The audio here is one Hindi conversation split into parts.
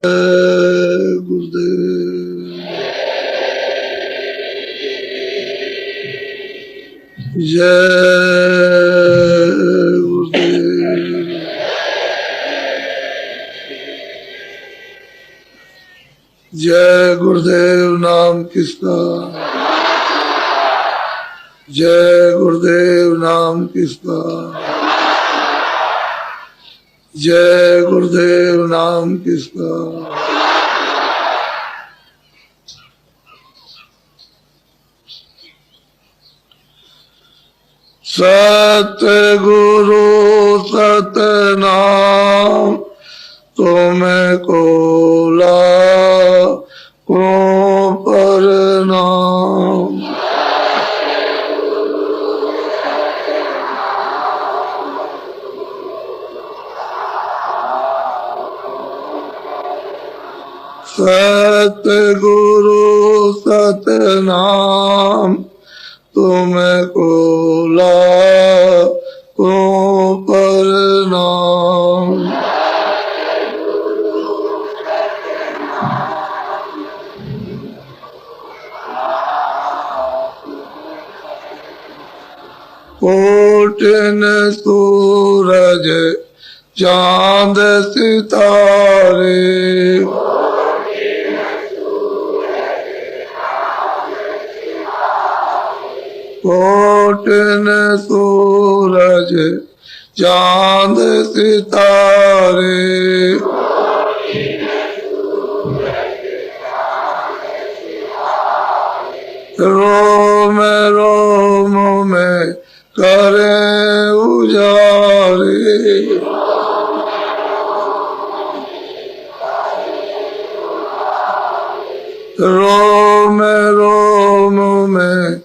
गुरुदेव जय गुरुदेव जय गुरुदेव नाम किसका जय गुरुदेव नाम किसका जय गुरुदेव नाम किसका सतगुरु सतनाम तुमको लाखों प्रणाम सतगुरु सतनाम तुमको लाखों प्रणाम कोटिन सूरज चांद सितारे कोटिन सूरज चांद सितारे रोम रोम में करे उजारे रोम रोम में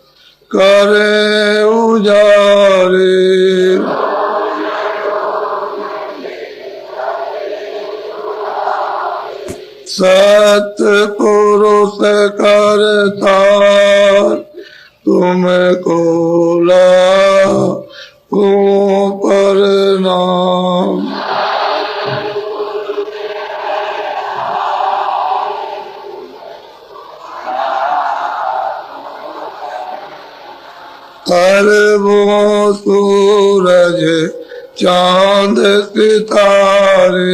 करे उजारे सतपुरुष करतार तुमको लाखों प्रणाम अरबों सूरज चांद सितारे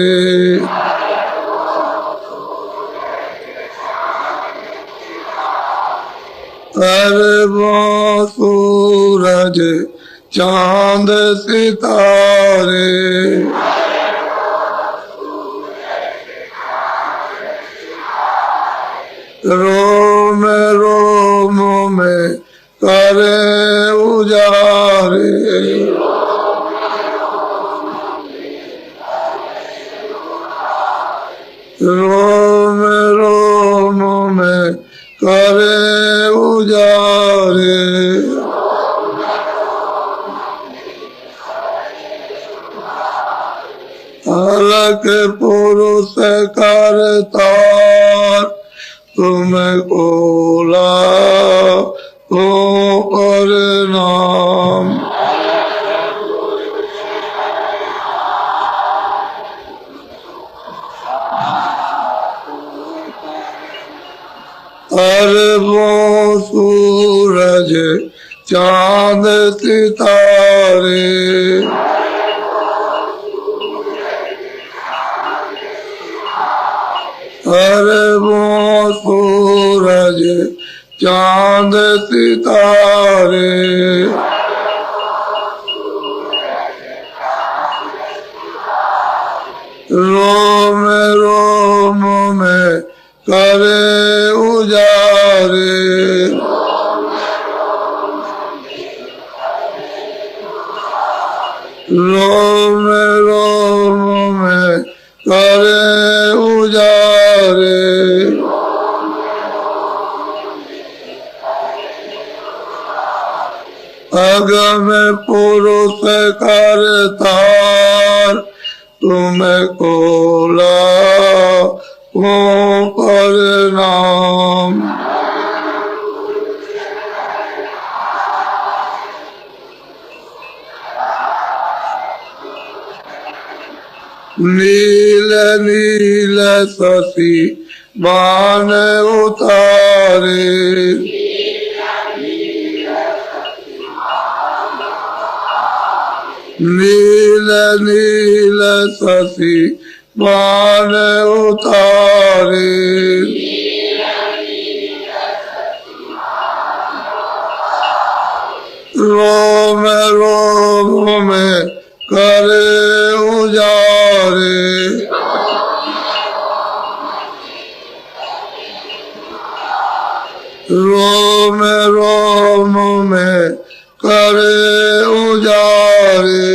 अरबों सूरज चांद सितारे रोम रोम में करे उजारे रोम रोम में करे उजारे अलग पुरुष करतार तुमको लाखों प्रणाम अरबों सूरज चांद सितारे अरबों सूरज चांद सितारे रोम रोम में करे उजारे रोम रोम में करे उजारे अगम पुरुष करतार तुमको लाखों प्रणाम नील नील शशि मान उतारे। नील नील शशि मान उतारे। रोम रोम में करे उजारे। रोम रोम में करे उजारे।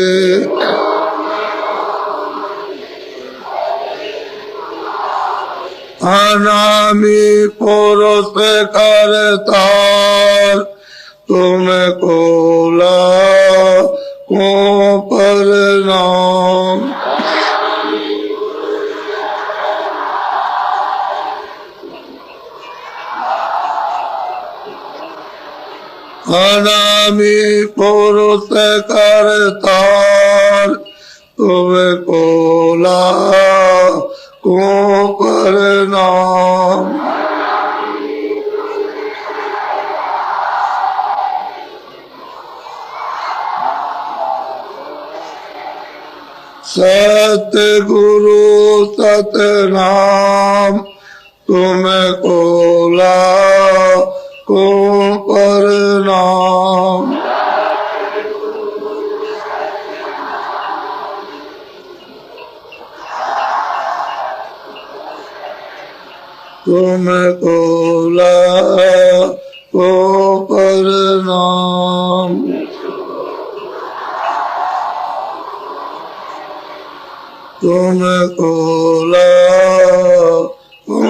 अनामी पुरुष करतार तुमको लाखों प्रणाम। अनामी पुरुष करतार तुमको लाखों प्रणाम। सतगुरु सतनाम तुमको लाखों प्रणाम। तुमको लाखों प्रणाम। तुमको लाखों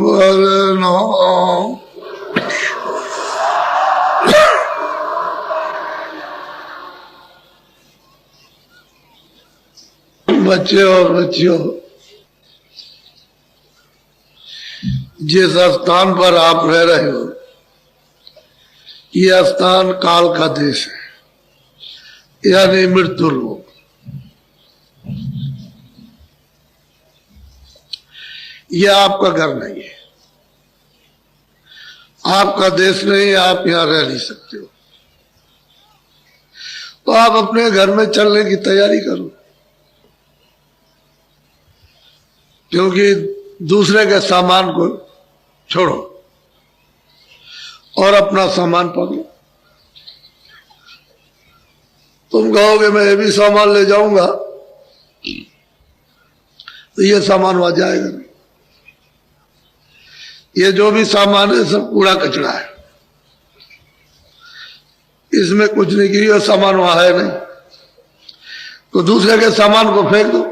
प्रणाम। बच्चे और बच्चियों, जिस स्थान पर आप रह रहे हो, यह स्थान काल का देश है, यानी मृत्यु लोक। यह आपका घर नहीं है, आपका देश नहीं, आप यहां रह नहीं सकते हो। तो आप अपने घर में चलने की तैयारी करो, क्योंकि दूसरे के सामान को छोड़ो और अपना सामान पकड़ो। तुम कहोगे मैं ये भी सामान ले जाऊंगा, तो ये सामान वहां जाएगा नहीं। ये जो भी सामान है सब कूड़ा कचरा है, इसमें कुछ नहीं किया, सामान वहां है नहीं। तो दूसरे के सामान को फेंक दो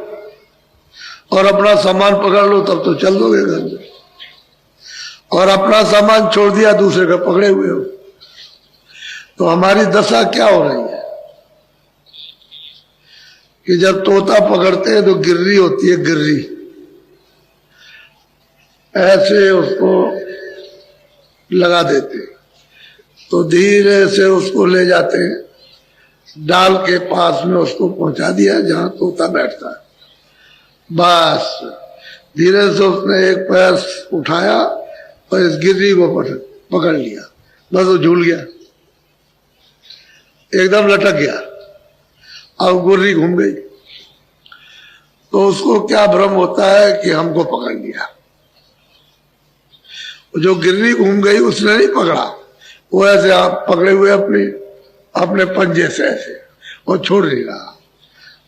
और अपना सामान पकड़ लो, तब तो चल दोगे घर में। और अपना सामान छोड़ दिया, दूसरे का पकड़े हुए हो, तो हमारी दशा क्या हो रही है कि जब तोता पकड़ते हैं तो गिर्री होती है, गिर्री ऐसे उसको लगा देते, तो धीरे से उसको ले जाते हैं, डाल के पास में उसको पहुंचा दिया जहां तोता बैठता है। बस धीरे से उसने एक पैर उठाया और इस गिर्री को पकड़ लिया, बस वो झूल गया, एकदम लटक गया, अब गुर्री घूम गई। तो उसको क्या भ्रम होता है कि हमको पकड़ लिया। जो गिर्री घूम गई उसने नहीं पकड़ा, वो ऐसे आप पकड़े हुए अपने पंजे से ऐसे और छोड़ नहीं रहा,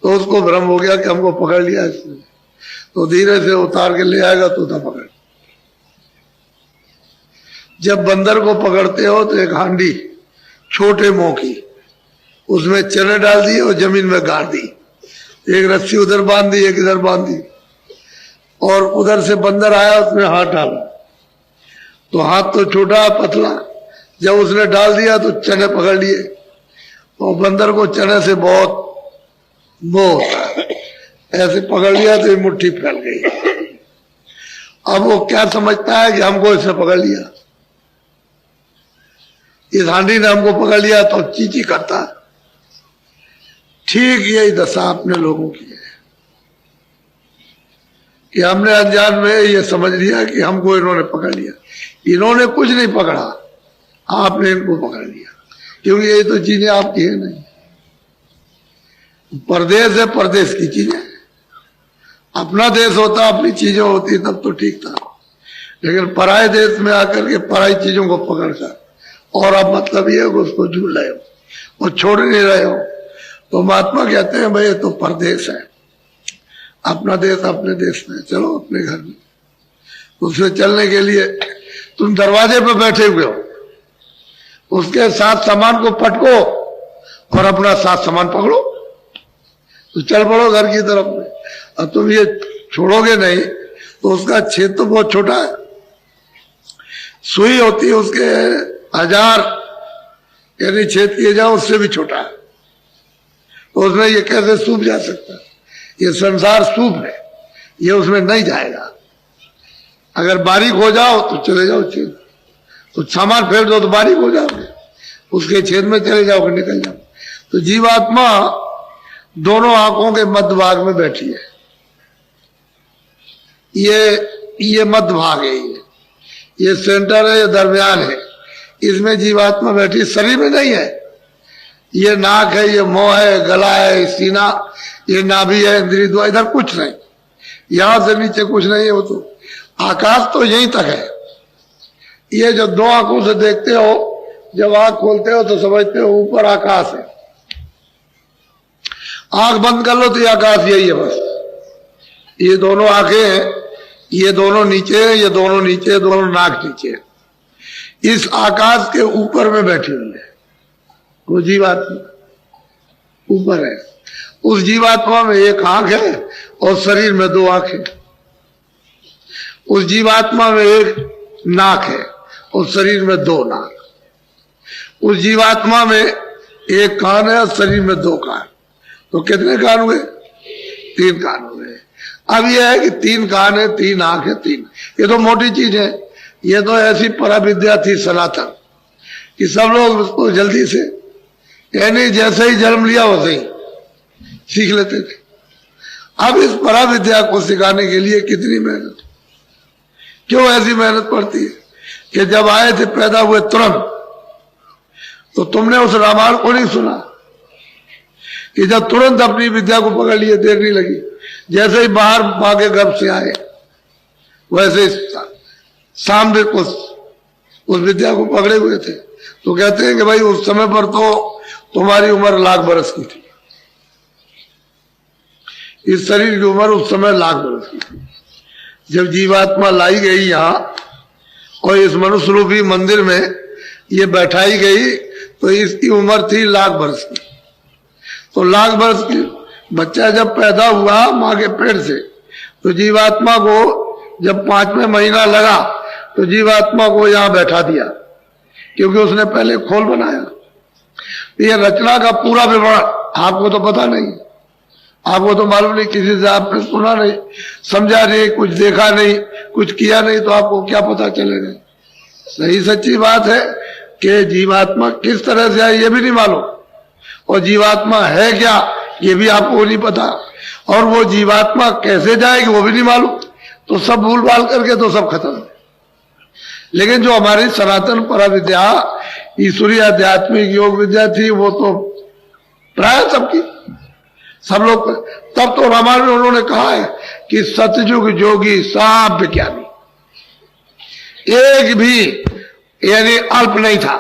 तो उसको भ्रम हो गया कि हमको पकड़ लिया इसने। तो धीरे से उतार के ले आएगा तोता पकड़। जब बंदर को पकड़ते हो तो एक हांडी छोटे मुंह की, उसमें चने डाल दिए और जमीन में गाड़ दी, एक रस्सी उधर बांध दी, एक इधर बांध दी, और उधर से बंदर आया, उसमें हाथ डाला, तो हाथ तो छोटा पतला, जब उसने डाल दिया तो चने पकड़ लिए, और बंदर को चने से बहुत मोह होता है, ऐसे पकड़ लिया तो ये मुट्ठी फैल गई। अब वो क्या समझता है कि हमको इसने पकड़ लिया, इस हांडी ने हमको पकड़ लिया, तो चींची करता है। ठीक यही दशा अपने लोगों की है। कि हमने अनजान में ये समझ लिया कि हमको इन्होंने पकड़ लिया। इन्होंने कुछ नहीं पकड़ा, आपने इनको पकड़ लिया, क्योंकि ये तो चीजें आपकी है नहीं। परदेश है, परदेश की चीजें। अपना देश होता, अपनी चीजें होती, तब तो ठीक था। लेकिन पराये देश में आकर के पराई चीजों को पकड़ कर और अब मतलब ये है कि उसको झूल रहे हो और छोड़ नहीं रहे हो। तो महात्मा कहते हैं भाई ये तो परदेश है, अपना देश अपने देश में, चलो अपने घर में। उससे चलने के लिए तुम दरवाजे पे बैठे हुए हो, उसके साथ सामान को पटको और अपना साथ सामान पकड़ो तो चल पड़ो घर की तरफ में। अब तुम ये छोड़ोगे नहीं तो उसका छेद तो बहुत छोटा है, सुई होती है उसके 1000 यानी छेद किए जाओ, उससे भी छोटा है। तो उसमें ये कैसे सूख जा सकता है? ये संसार सूप है, ये उसमें नहीं जाएगा। अगर बारीक हो जाओ तो चले जाओ छेद, तो सामान फेर दो तो बारीक हो जाओगे, उसके छेद में चले जाओगे, निकल जाओ। तो जीवात्मा दोनों आंखों के मध्य भाग में बैठी है। ये मध्य भाग है, ये सेंटर है, ये दरमियान है, इसमें जीवात्मा बैठी, शरीर में नहीं है। ये नाक है, ये मुंह है, गला है, सीना, ये नाभि है, इंद्रिय द्वार, इधर कुछ नहीं, यहां से नीचे कुछ नहीं है। वो तो आकाश तो यहीं तक है। ये जो दो आंखों से देखते हो, जब आंख खोलते हो तो समझते हो ऊपर आकाश है, आंख बंद कर लो तो ये आकाश यही है बस। ये दोनों आंखें हैं, ये दोनों नीचे है, ये दोनों नीचे, दोनों नाक नीचे है। इस आकाश के ऊपर में बैठी हुई है वो जीवात्मा, ऊपर है। उस जीवात्मा में एक आंख है और शरीर में 2 आंखें। उस जीवात्मा में एक नाक है और शरीर में 2 नाक। उस जीवात्मा में एक कान है और शरीर में 2 कान। तो कितने कान हुए? 3 कान हुए। अब यह है कि 3 कान है, 3 आंख है, 3, ये तो मोटी चीज है। ये तो ऐसी पराविद्या थी सनातन कि सब लोग उसको जल्दी से, यानी जैसे ही जन्म लिया वैसे ही सीख लेते थे। अब इस पराविद्या को सिखाने के लिए कितनी मेहनत, क्यों ऐसी मेहनत पड़ती है कि जब आए थे पैदा हुए तुरंत, तो तुमने उस रामायण को नहीं सुना कि जब तुरंत अपनी विद्या को पकड़ लिए, देर नहीं लगी। जैसे ही बाहर मां के गर्भ से आए वैसे सामने उस विद्या को पकड़े हुए थे। तो कहते हैं कि भाई उस समय पर तो तुम्हारी उम्र 1,00,000 बरस की थी, इस शरीर की उम्र उस समय 1,00,000 बरस की थी। जब जीवात्मा लाई गई यहाँ और इस मनुष्य रूपी मंदिर में ये बैठाई गई तो इसकी उम्र थी 1,00,000 बरस की। तो 1,00,000 बरस की बच्चा जब पैदा हुआ माँ के पेट से, तो जीवात्मा को जब 5वें महीना लगा तो जीवात्मा को यहाँ बैठा दिया, क्योंकि उसने पहले खोल बनाया। ये रचना का पूरा विवरण आपको तो पता नहीं, आपको तो मालूम नहीं, किसी से आपने सुना नहीं, समझा नहीं, कुछ देखा नहीं, कुछ किया नहीं, तो आपको क्या पता चलेगा। सही सच्ची बात है कि जीवात्मा किस तरह से है ये भी नहीं मालूम, और जीवात्मा है क्या ये भी आपको नहीं पता, और वो जीवात्मा कैसे जाएगी वो भी नहीं मालूम। तो सब भूल भाल करके तो सब खत्म है। लेकिन जो हमारी सनातन पराविद्या, ईश्वरीय आध्यात्मिक योग विद्या थी, वो तो प्राय सबकी, सब लोग। तब तो रामायण में उन्होंने कहा है कि सतयुग जोगी सब विज्ञानी, एक भी यानी अल्प नहीं था।